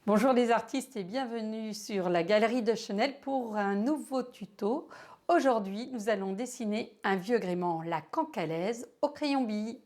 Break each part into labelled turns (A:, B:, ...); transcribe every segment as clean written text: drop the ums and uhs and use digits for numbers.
A: Bonjour les artistes et bienvenue sur la galerie de Chenel pour un nouveau tuto. Aujourd'hui, nous allons dessiner un vieux gréement, la cancalaise, au crayon bille.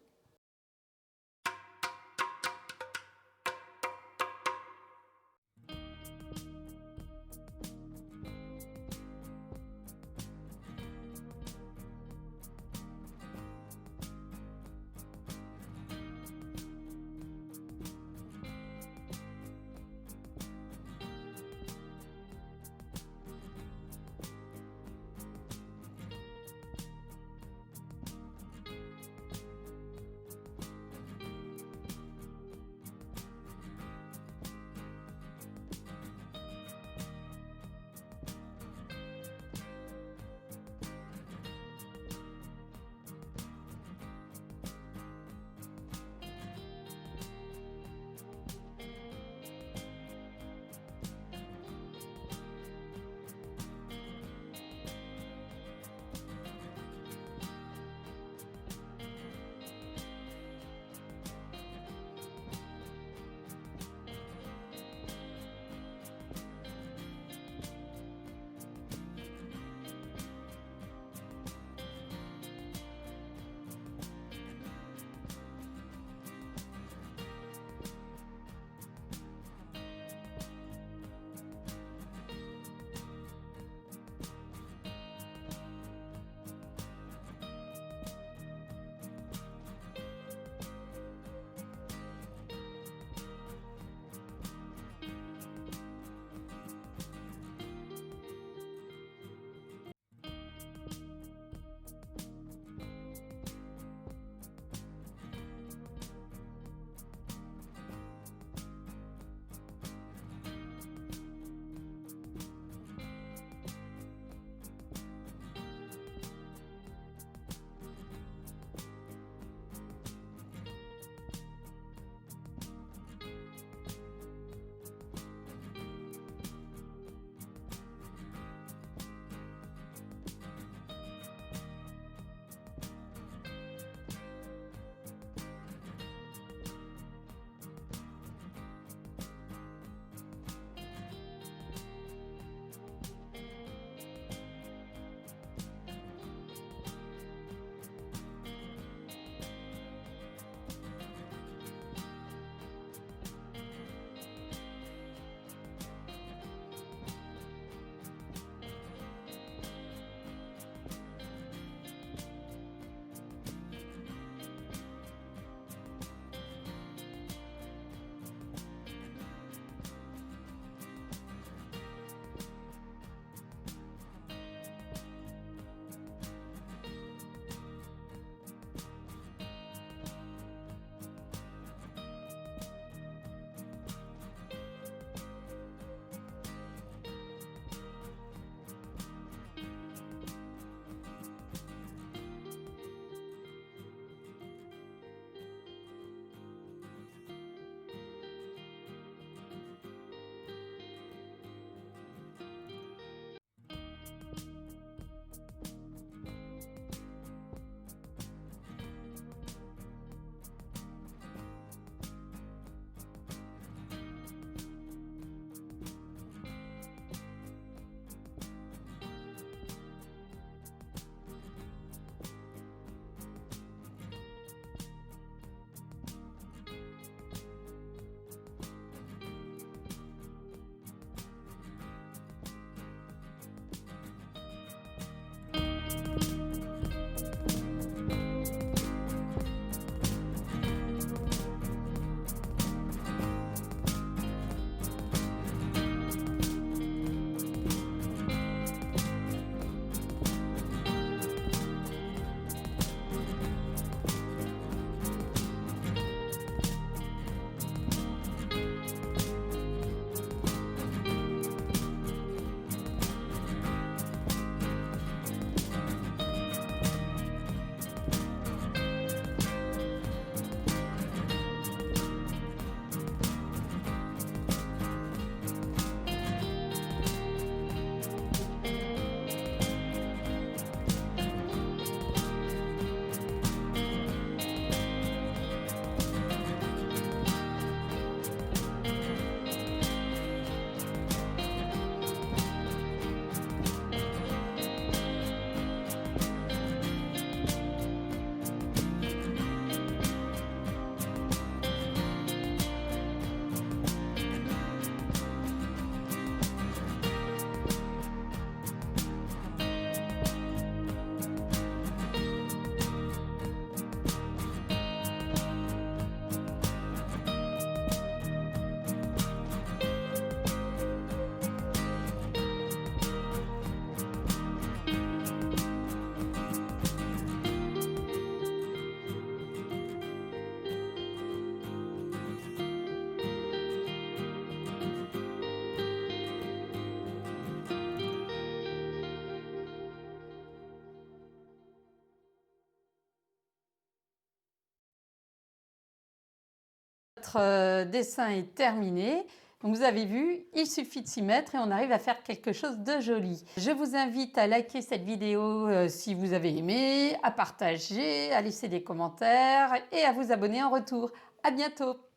A: notre dessin est terminé. Donc vous avez vu, il suffit de s'y mettre et on arrive à faire quelque chose de joli. Je vous invite à liker cette vidéo si vous avez aimé, à partager, à laisser des commentaires et à vous abonner en retour. À bientôt!